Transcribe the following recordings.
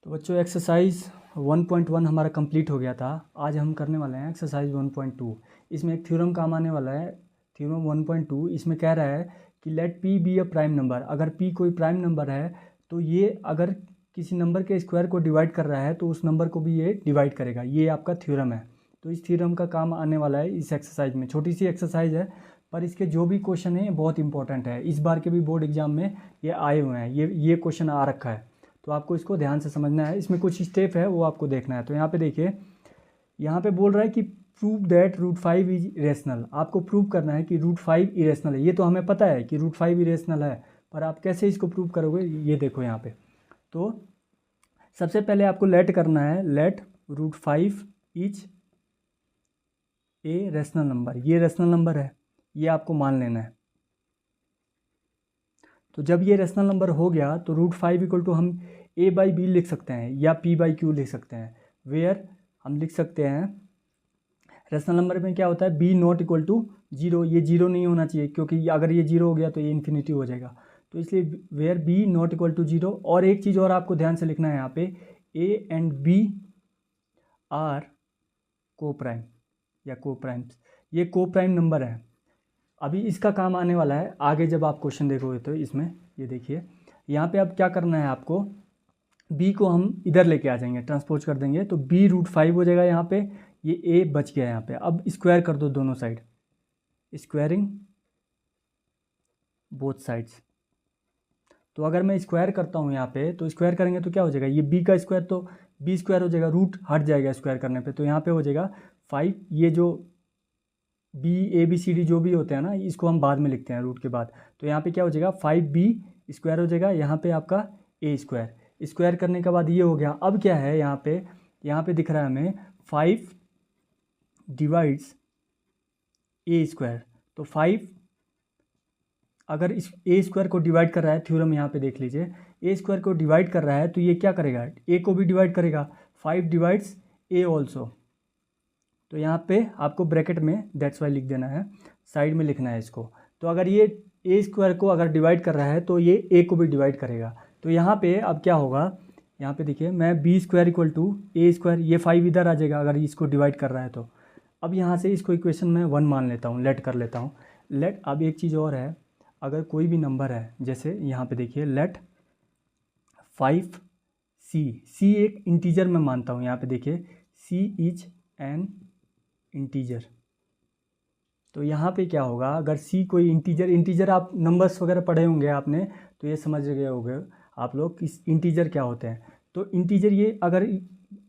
तो बच्चों एक्सरसाइज 1.1 हमारा कंप्लीट हो गया था। आज हम करने वाले हैं एक्सरसाइज 1.2। इसमें एक थ्योरम काम आने वाला है। थ्योरम 1.2 इसमें कह रहा है कि let p be a prime number. अगर पी कोई प्राइम नंबर है तो ये अगर किसी नंबर के स्क्वायर को डिवाइड कर रहा है तो उस नंबर को भी ये डिवाइड करेगा। ये आपका थ्योरम है। तो इस थ्योरम का काम आने वाला है इस एक्सरसाइज में। छोटी सी एक्सरसाइज है पर इसके जो भी क्वेश्चन है बहुत इंपॉर्टेंट है। इस बार के भी बोर्ड एग्जाम में ये आए हुए हैं, ये क्वेश्चन आ रखा है। तो आपको इसको ध्यान से समझना है। इसमें कुछ स्टेप है वो आपको देखना है। तो यहाँ पे देखिए, यहाँ पे बोल रहा है कि prove that root five is irrational. आपको प्रूव करना है कि रूट फाइव इरेशनल है। ये तो हमें पता है कि रूट फाइव इरेशनल है, पर आप कैसे इसको प्रूव करोगे ये देखो यहाँ पे। तो सबसे पहले आपको लेट करना है, let root five is a rational number. ये रेशनल नंबर है, ये आपको मान लेना है। तो जब ये रेशनल नंबर हो गया तो रूट फाइव इक्वल टू हम ए बाई बी लिख सकते हैं या पी बाई क्यू लिख सकते हैं। वेयर हम लिख सकते हैं रेशनल नंबर में क्या होता है, b not equal to zero. ये जीरो नहीं होना चाहिए क्योंकि अगर ये जीरो हो गया तो ये इन्फिनिटी हो जाएगा। तो इसलिए where b not equal to zero. और एक चीज़ और आपको ध्यान से लिखना है यहाँ पे, ए एंड बी आर को प्राइम या को प्राइम्स। ये को प्राइम नंबर है। अभी इसका काम आने वाला है आगे जब आप क्वेश्चन देखोगे। तो इसमें ये देखिए, यहाँ पे अब क्या करना है आपको, b को हम इधर लेके आ जाएंगे, ट्रांसपोज कर देंगे तो b रूट फाइव हो जाएगा। यहाँ पे ये a बच गया यहाँ पे। अब स्क्वायर कर दो दोनों साइड, स्क्वायरिंग बोथ साइड्स। तो अगर मैं स्क्वायर करता हूँ यहाँ पे तो स्क्वायर करेंगे तो क्या हो जाएगा, ये b का स्क्वायर तो b स्क्वायर हो जाएगा, रूट हट जाएगा स्क्वायर करने पे। तो यहाँ पे हो जाएगा फाइव। ये जो b a b c d जो भी होते हैं ना, इसको हम बाद में लिखते हैं रूट के बाद। तो यहाँ पे क्या हो जाएगा, फाइव बी स्क्वायर हो जाएगा। यहाँ पे आपका ए स्क्वायर, स्क्वायर करने के बाद ये हो गया। अब क्या है यहाँ पे दिख रहा है हमें फाइव डिवाइड्स ए स्क्वायर। तो फाइव अगर इस ए स्क्वायर को डिवाइड कर रहा है, थ्योरम यहाँ पे देख लीजिए, ए स्क्वायर को डिवाइड कर रहा है तो ये क्या करेगा, ए को भी डिवाइड करेगा। फाइव डिवाइड्स ए ऑल्सो। तो यहाँ पे आपको ब्रैकेट में दैट्स वाई लिख देना है, साइड में लिखना है इसको। तो अगर ये ए स्क्वायर को अगर डिवाइड कर रहा है तो ये ए को भी डिवाइड करेगा। तो यहाँ पे अब क्या होगा, यहाँ पे देखिए, मैं b square equal to a square, ये फाइव इधर आ जाएगा अगर इसको डिवाइड कर रहा है तो। अब यहाँ से इसको इक्वेशन में वन मान लेता हूँ, लेट कर लेता हूँ। लेट, अब एक चीज़ और है, अगर कोई भी नंबर है, जैसे यहाँ पे देखिए लेट फाइव सी एक इंटीजर में मानता हूँ। यहाँ पे देखिए सी इज एन इंटीजर। तो यहाँ पे क्या होगा, अगर सी कोई इंटीजर आप नंबर्स वगैरह पढ़े होंगे आपने, तो ये समझ गए होंगे आप लोग कि इंटीजर क्या होते हैं। तो इंटीजर ये अगर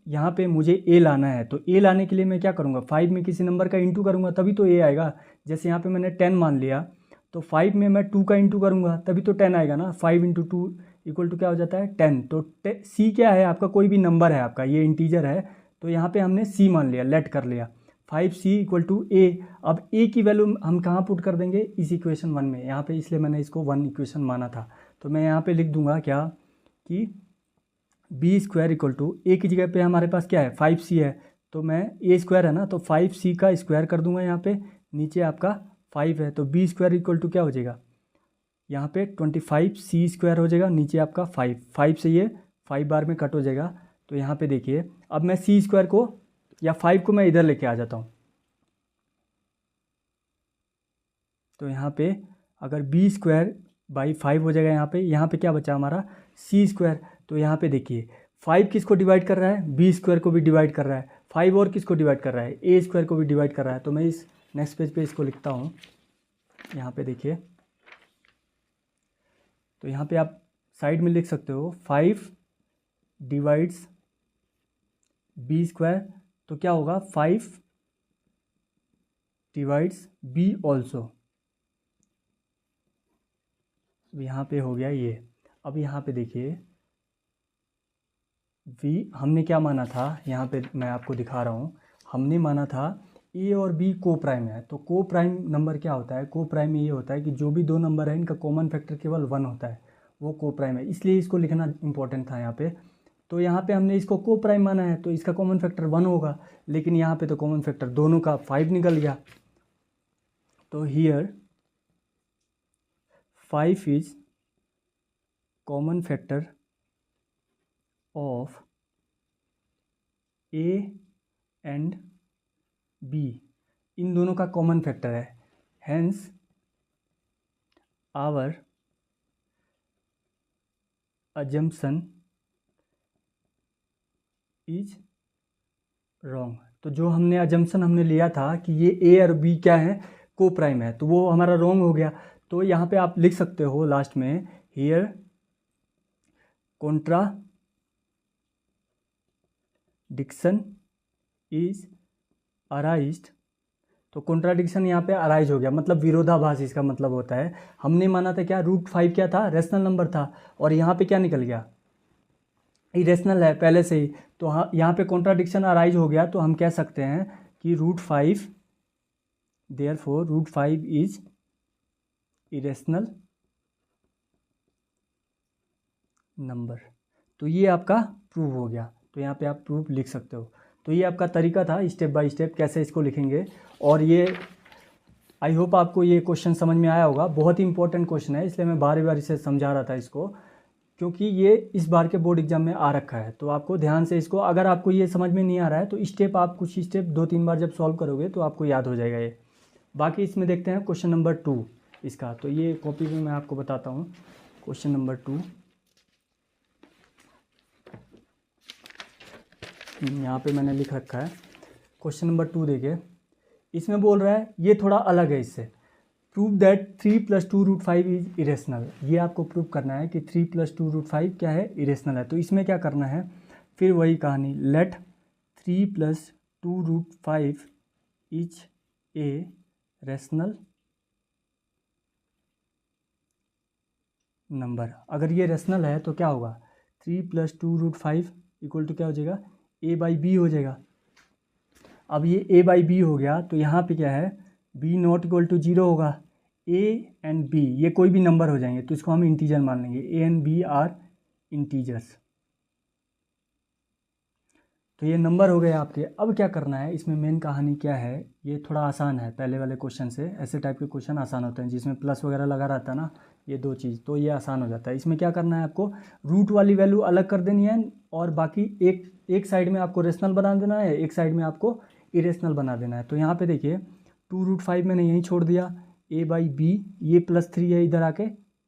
यहाँ पे मुझे ए लाना है तो ए लाने के लिए मैं क्या करूँगा, फाइव में किसी नंबर का इंटू करूँगा तभी तो ए आएगा। जैसे यहाँ पे मैंने 10 मान लिया तो फाइव में मैं 2 का इंटू करूँगा तभी तो 10 आएगा ना। 5 इंटू टू इक्वल टू क्या हो जाता है 10। तो सी क्या है आपका, कोई भी नंबर है आपका, ये इंटीजर है। तो यहाँ पे हमने सी मान लिया, लेट कर लिया, फाइव सी इक्वल टू ए। अब ए की वैल्यू हम कहाँ पुट कर देंगे, इस इक्वेशन वन में। यहाँ पे इसलिए मैंने इसको वन इक्वेशन माना था। तो मैं यहाँ पे लिख दूंगा क्या कि बी स्क्वायर इक्वल टू ए की जगह पे हमारे पास क्या है, फाइव सी है। तो मैं ए स्क्वायर है ना, तो फाइव सी का स्क्वायर कर दूंगा यहाँ पे, नीचे आपका फाइव है। तो बी स्क्वायर इक्वल टू क्या हो जाएगा, यहाँ पे 25 सी स्क्वायर हो जाएगा, नीचे आपका फाइव। फाइव से ये फाइव बार में कट हो जाएगा। तो यहाँ पे देखिए, अब मैं सी स्क्वायर को या फाइव को मैं इधर लेके आ जाता हूँ। तो यहाँ पे अगर बी स्क्वायर बाई फाइव हो जाएगा, यहाँ पे क्या बचा हमारा, सी स्क्वायर। तो यहाँ पे देखिए, फाइव किसको डिवाइड कर रहा है, बी स्क्वायर को भी डिवाइड कर रहा है। फाइव और किसको डिवाइड कर रहा है, ए स्क्वायर को भी डिवाइड कर रहा है। तो मैं इस नेक्स्ट पेज पे इसको लिखता हूँ। यहाँ पे देखिए, तो यहाँ पे आप साइड में लिख सकते हो फाइव डिवाइड्स बी स्क्वायर। तो क्या होगा, फाइव डिवाइड्स बी ऑल्सो। यहाँ पे हो गया ये। अब यहाँ पे देखिए, वी हमने क्या माना था, यहाँ पे मैं आपको दिखा रहा हूँ। हमने माना था ए और बी को प्राइम है। तो को प्राइम नंबर क्या होता है, को प्राइम ये होता है कि जो भी दो नंबर है इनका कॉमन फैक्टर केवल वन होता है, वो को प्राइम है। इसलिए इसको लिखना इंपॉर्टेंट था यहाँ पे। तो यहाँ पे हमने इसको को प्राइम माना है तो इसका कॉमन फैक्टर वन होगा, लेकिन यहाँ पे तो कॉमन फैक्टर दोनों का फाइव निकल गया। तो here five is common factor of a and b, इन दोनों का कॉमन फैक्टर है, hence our assumption is wrong. तो जो हमने अजम्पशन हमने लिया था कि ये ए और बी क्या है, को प्राइम है, तो वो हमारा रॉन्ग हो गया। तो यहाँ पे आप लिख सकते हो लास्ट में, हियर कॉन्ट्राडिक्शन इज अराइज्ड। तो कॉन्ट्राडिक्शन यहाँ पे अराइज हो गया, मतलब विरोधाभास इसका मतलब होता है। हमने माना था क्या, √5 क्या था, रेशनल नंबर था, और यहाँ पे क्या निकल गया, इरेशनल है पहले से ही। तो हाँ, यहाँ पे कॉन्ट्राडिक्शन अराइज हो गया, तो हम कह सकते हैं कि √5, देयरफॉर √5 इज इरेशनल नंबर। तो ये आपका प्रूव हो गया। तो यहाँ पे आप प्रूफ लिख सकते हो। तो ये आपका तरीका था स्टेप बाय स्टेप कैसे इसको लिखेंगे। और ये आई होप आपको ये क्वेश्चन समझ में आया होगा। बहुत ही इंपॉर्टेंट क्वेश्चन है, इसलिए मैं बार बार इसे समझा रहा था इसको, क्योंकि ये इस बार के बोर्ड एग्जाम में आ रखा है। तो आपको ध्यान से इसको, अगर आपको ये समझ में नहीं आ रहा है तो स्टेप आप कुछ स्टेप 2-3 बार जब सॉल्व करोगे तो आपको याद हो जाएगा ये। बाकी इसमें देखते हैं क्वेश्चन नंबर 2 इसका। तो ये कॉपी में मैं आपको बताता हूँ क्वेश्चन नंबर 2। यहाँ पे मैंने लिख रखा है क्वेश्चन नंबर 2। देखिए इसमें बोल रहा है, ये थोड़ा अलग है इससे, प्रूव दैट 3 + 2 √5 इज इरेशनल। ये आपको प्रूव करना है कि 3 + 2 √5 क्या है, इरेशनल है। तो इसमें क्या करना है, फिर वही कहानी, let 3 + 2 √5 is a rational number. अगर ये रेशनल है तो क्या होगा, 3 + 2 √5 इक्वल टू क्या हो जाएगा, a/b हो जाएगा। अब ये a/b हो गया, तो यहाँ पे क्या है, b ≠ = 0 होगा। a एंड b ये कोई भी नंबर हो जाएंगे, तो इसको हम इंटीजर मान लेंगे, a and b are integers. तो ये नंबर हो गए आपके। अब क्या करना है, इसमें मेन कहानी क्या है, ये थोड़ा आसान है पहले वाले क्वेश्चन से। ऐसे टाइप के क्वेश्चन आसान होते हैं जिसमें प्लस वगैरह लगा रहता है ना, ये 2 चीज़, तो ये आसान हो जाता है। इसमें क्या करना है, आपको रूट वाली वैल्यू अलग कर देनी है, और बाकी एक साइड में आपको रेशनल बना देना है, एक साइड में आपको इरेशनल बना देना है। तो यहाँ पे देखिए 2 √5 मैंने यहीं छोड़ दिया, a/b, ये +3 है, इधर आके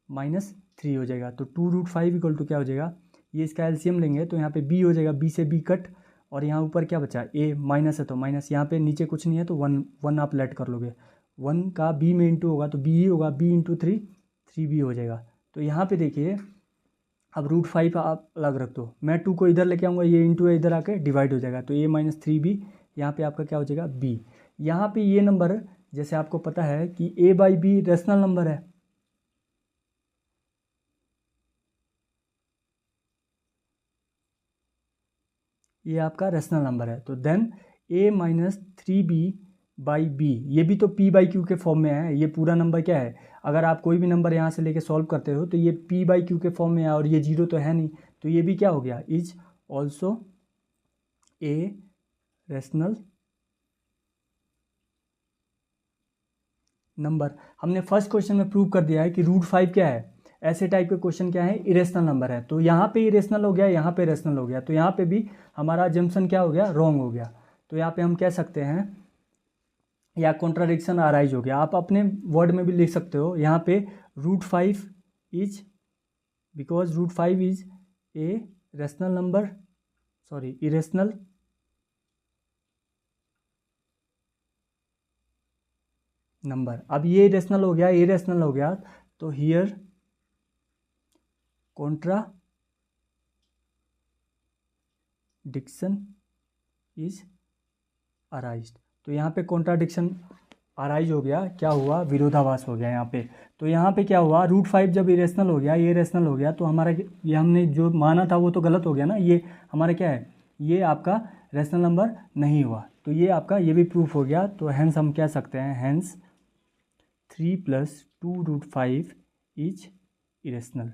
-3 हो जाएगा। तो 2 √5 इक्वल टू क्या हो जाएगा, ये इसका एलसीएम लेंगे तो यहाँ पे b हो जाएगा, b से b कट, और यहाँ ऊपर क्या बचा, a माइनस है तो माइनस, यहाँ पे नीचे कुछ नहीं है तो 1 आप लेट कर लोगे, 1 का b में इंटू होगा तो b ही होगा, b × 3 3b हो जाएगा। तो यहाँ पे देखिए अब √5 आप अलग रख दो, मैं 2 को इधर लेके आऊँगा, ये इंटू इधर आके डिवाइड हो जाएगा, तो a - 3b, यहाँ पे आपका क्या हो जाएगा, b। यहाँ पे ये नंबर जैसे आपको पता है कि a/b रेशनल नंबर है, ये आपका रेशनल नंबर है। तो देन a - 3b/b, ये भी तो p/q के फॉर्म में है। ये पूरा नंबर क्या है, अगर आप कोई भी नंबर यहाँ से लेके सॉल्व करते हो तो ये p/q के फॉर्म में है, और ये 0 तो है नहीं, तो ये भी क्या हो गया, is also a rational number. हमने फर्स्ट क्वेश्चन में प्रूव कर दिया है कि √5 क्या है, ऐसे टाइप के क्वेश्चन क्या है, इरेशनल नंबर है। तो यहाँ पे इरेशनल हो गया, यहाँ पे रेशनल हो गया, तो यहाँ पे भी हमारा जम्पशन क्या हो गया, रॉन्ग हो गया। तो यहाँ पे हम कह सकते हैं या कॉन्ट्राडिक्शन अराइज हो गया। आप अपने वर्ड में भी लिख सकते हो, यहाँ पे √5 is, because √5 is a rational number, sorry irrational number. अब ये रेशनल हो गया, ये रेशनल हो गया, तो हियर कॉन्ट्राडिक्शन इज अराइज्ड। तो यहाँ पे कॉन्ट्राडिक्शन अराइज हो गया, क्या हुआ, विरोधाभास हो गया यहाँ पे। तो यहाँ पे क्या हुआ, √5 जब इरेशनल हो गया, ये रेशनल हो गया, तो हमारा ये हमने जो माना था वो तो गलत हो गया ना, ये हमारा क्या है, ये आपका रेशनल नंबर नहीं हुआ। तो ये आपका ये भी प्रूफ हो गया। तो हैंस हम कह सकते हैं, हैंस 3 + 2 √5 इज इरेशनल।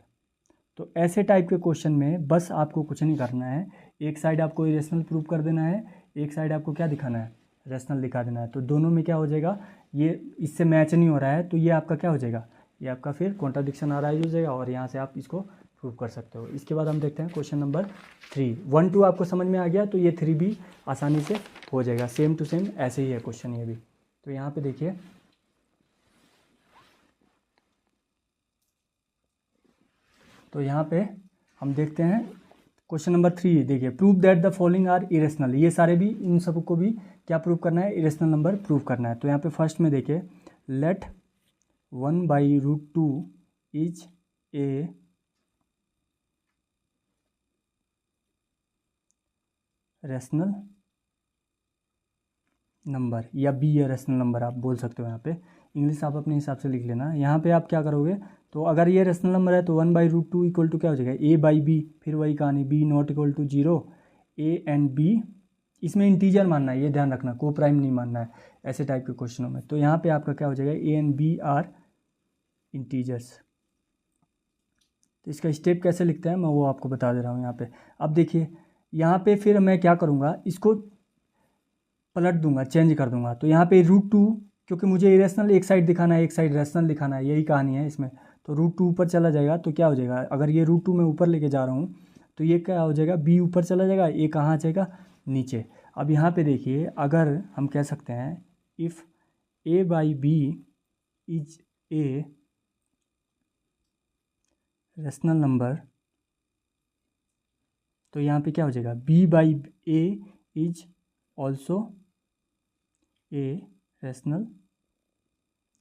तो ऐसे टाइप के क्वेश्चन में बस आपको कुछ नहीं करना है, एक साइड आपको इरेशनल प्रूव कर देना है, एक साइड आपको क्या दिखाना है, रेशनल दिखा देना है। तो दोनों में क्या हो जाएगा, ये इससे मैच नहीं हो रहा है, तो ये आपका क्या हो जाएगा, ये आपका फिर कॉन्ट्राडिक्शन अराइज हो जाएगा, और यहाँ से आप इसको प्रूव कर सकते हो। इसके बाद हम देखते हैं क्वेश्चन नंबर 3। 1 2 आपको समझ में आ गया तो ये 3 भी आसानी से हो जाएगा। सेम टू सेम ऐसे ही है क्वेश्चन ये भी। तो यहाँ पे देखिए, तो यहाँ पे हम देखते हैं क्वेश्चन नंबर 3। देखिए, prove that the following are irrational. ये सारे भी, इन सब को भी क्या प्रूव करना है, इरेशनल नंबर प्रूव करना है। तो यहाँ पे फर्स्ट में देखिए, let 1/√2 is a rational number या बी ए रेशनल नंबर आप बोल सकते हो। यहाँ पे इंग्लिश आप अपने हिसाब से लिख लेना। यहाँ पे आप क्या करोगे, तो अगर ये रेशनल नंबर है तो 1/√2 इक्वल टू क्या हो जाएगा, ए बाई बी, फिर वही कहानी, B not equal to 0, A and B, इसमें इंटीजर मानना है, ये ध्यान रखना, को प्राइम नहीं मानना है ऐसे टाइप के क्वेश्चनों में। तो यहाँ पे आपका क्या हो जाएगा, A and B are integers. तो इसका स्टेप कैसे लिखते हैं मैं वो आपको बता दे रहा हूँ यहाँ पे। अब देखिए यहाँ पे फिर मैं क्या करूँगा, इसको पलट दूंगा, चेंज कर दूंगा। तो यहाँ पे √2, क्योंकि मुझे इरेशनल एक साइड दिखाना है, एक साइड रेशनल दिखाना है, यही कहानी है इसमें। तो √2 ऊपर चला जाएगा तो क्या हो जाएगा, अगर ये √2 मैं ऊपर लेके जा रहा हूँ तो ये क्या हो जाएगा, बी ऊपर चला जाएगा, ए कहाँ आ जाएगा, नीचे। अब यहाँ पे देखिए, अगर हम कह सकते हैं if A by B is a rational number, तो यहाँ पे क्या हो जाएगा, B by A is also a rational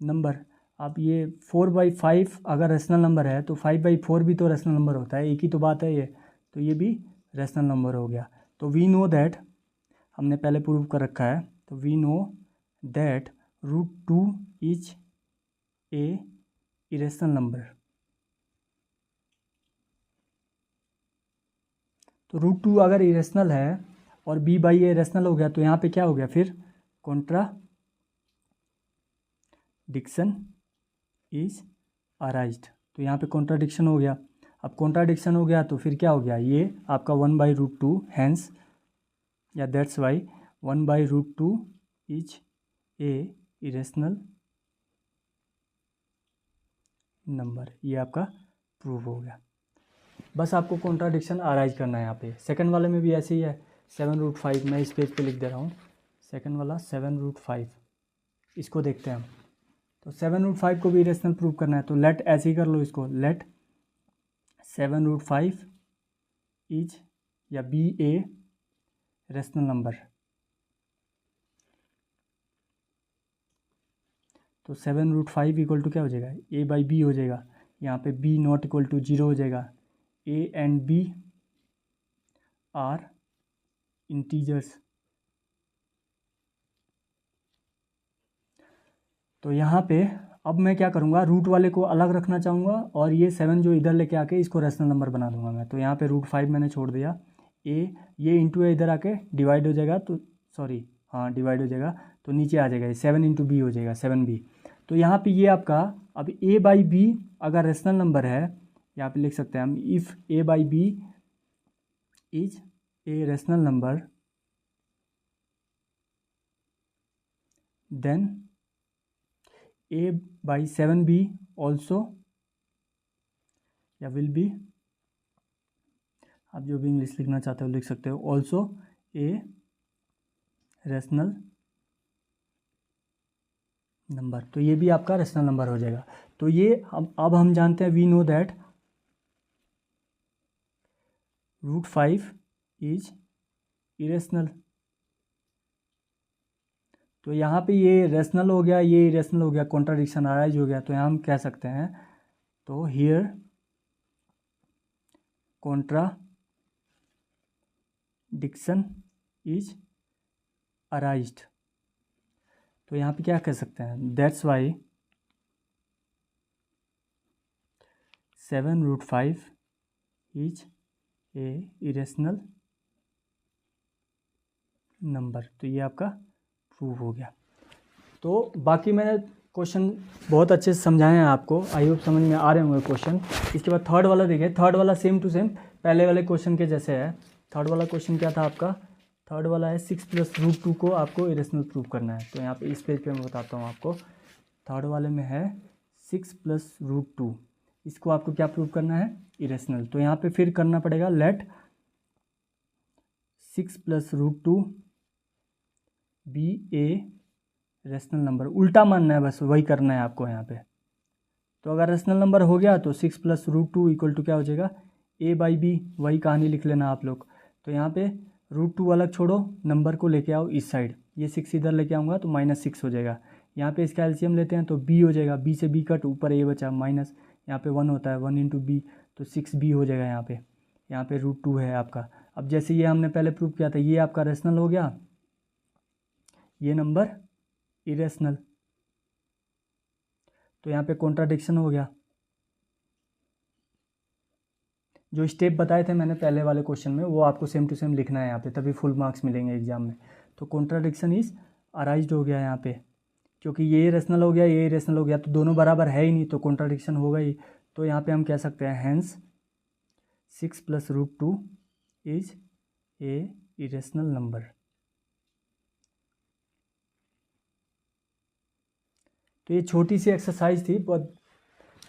number. अब ये 4/5 अगर रेशनल नंबर है तो 5/4 भी तो रेशनल नंबर होता है, एक ही तो बात है ये। तो ये भी रेशनल नंबर हो गया। तो वी नो दैट, हमने पहले प्रूव कर रखा है, तो we know that √2 is a irrational number. तो √2 अगर इरेशनल है और b बाई ए रेशनल हो गया तो यहाँ पे क्या हो गया, फिर कॉन्ट्राडिक्शन इज अराइज्ड। तो यहाँ पे कॉन्ट्राडिक्शन हो गया। अब कॉन्ट्राडिक्शन हो गया तो फिर क्या हो गया, ये आपका 1/√2, हैंस या that's why 1/√2 is a irrational number. ये आपका प्रूव हो गया। बस आपको कॉन्ट्राडिक्शन अराइज करना है यहाँ पे। सेकंड वाले में भी ऐसे ही है, 7√5, मैं इस पेज पे लिख दे रहा हूँ। सेकंड वाला 7√5, इसको देखते हैं हम। तो 7√5 को भी इरेशनल प्रूव करना है, तो लेट ऐसे ही कर लो इसको, लेट 7√5 इज या बी ए रेशनल नंबर। तो 7√5 इक्वल टू क्या हो जाएगा, ए बाई बी हो जाएगा। यहाँ पे बी नॉट इक्वल टू 0 हो जाएगा। A and B are integers. तो यहाँ पे अब मैं क्या करूँगा, रूट वाले को अलग रखना चाहूँगा और ये 7 जो इधर लेके आके इसको रेशनल नंबर बना दूंगा मैं। तो यहाँ पे √5 मैंने छोड़ दिया, ए ये इंटू ए इधर आके डिवाइड हो जाएगा, तो सॉरी हाँ डिवाइड हो जाएगा, तो नीचे आ जाएगा ये 7 इंटू बी हो जाएगा, 7b। तो यहाँ पे ये आपका, अब ए बाई बी अगर रेशनल नंबर है, यहाँ पे लिख सकते हैं हम, if A by B is a rational number then a by 7b also या विल बी, आप जो भी इंग्लिश लिखना चाहते हो लिख सकते हो, ऑल्सो ए रेशनल नंबर। तो ये भी आपका रेशनल नंबर हो जाएगा। तो ये अब हम जानते हैं, we know that √5 is irrational. तो यहाँ पे ये रेशनल हो गया, ये इरेशनल हो गया, कॉन्ट्राडिक्शन अराइज हो गया। तो यहाँ हम कह सकते हैं, तो हियर कॉन्ट्राडिक्शन इज अराइज्ड। तो यहाँ पे क्या कह सकते हैं, that's why 7√5 is a irrational number. तो ये आपका प्रूव हो गया। तो बाकी मैंने क्वेश्चन बहुत अच्छे से समझाए हैं आपको, आई होप समझ में आ रहे होंगे क्वेश्चन। इसके बाद थर्ड वाला देखिए, थर्ड वाला सेम टू सेम पहले वाले क्वेश्चन के जैसे है। थर्ड वाला क्वेश्चन क्या था आपका, थर्ड वाला है 6 + √2 को आपको इरेशनल प्रूव करना है। तो यहाँ पे इस पेज पे मैं बताता हूँ आपको, थर्ड वाले में है 6 + √2। इसको आपको क्या प्रूव करना है, इरेशनल। तो यहाँ पे फिर करना पड़ेगा let 6 + √2 be a rational number, उल्टा मानना है, बस वही करना है आपको यहाँ पे। तो अगर रेशनल नंबर हो गया तो 6 + √2 = क्या हो जाएगा, a/b, वही कहानी लिख लेना आप लोग। तो यहाँ पे √2 अलग छोड़ो, नंबर को लेके आओ इस साइड, ये 6 इधर लेके आऊँगा तो -6 हो जाएगा। यहाँ पे इसका एलसीएम लेते हैं तो b हो जाएगा, b से b कट, ऊपर a बचा माइनस, यहाँ पे 1 होता है, 1 × b तो 6b हो जाएगा। यहाँ पे √2 है आपका। अब जैसे ये हमने पहले प्रूव किया था, ये आपका रेशनल हो गया, ये नंबर इरेशनल, तो यहाँ पे कॉन्ट्राडिक्शन हो गया। जो स्टेप बताए थे मैंने पहले वाले क्वेश्चन में, वो आपको सेम टू सेम लिखना है यहाँ पे, तभी फुल मार्क्स मिलेंगे एग्जाम में। तो कॉन्ट्राडिक्शन इज अराइज्ड हो गया यहाँ पे, क्योंकि ये रेशनल हो गया, ये रेशनल हो गया, तो दोनों बराबर है ही नहीं, तो कॉन्ट्राडिक्शन होगा ही। तो यहाँ पे हम कह सकते हैं hence 6 + √2 is a irrational number. तो ये छोटी सी एक्सरसाइज थी, बहुत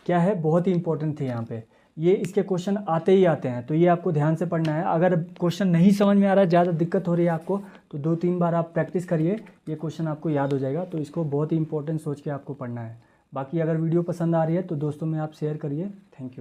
क्या है, बहुत ही इंपॉर्टेंट थी यहाँ पे। ये इसके क्वेश्चन आते ही आते हैं, तो ये आपको ध्यान से पढ़ना है। अगर क्वेश्चन नहीं समझ में आ रहा है, ज़्यादा दिक्कत हो रही है आपको, तो 2-3 बार आप प्रैक्टिस करिए, ये क्वेश्चन आपको याद हो जाएगा। तो इसको बहुत ही इंपॉर्टेंट सोच के आपको पढ़ना है। बाकी अगर वीडियो पसंद आ रही है तो दोस्तों में आप शेयर करिए। Thank you.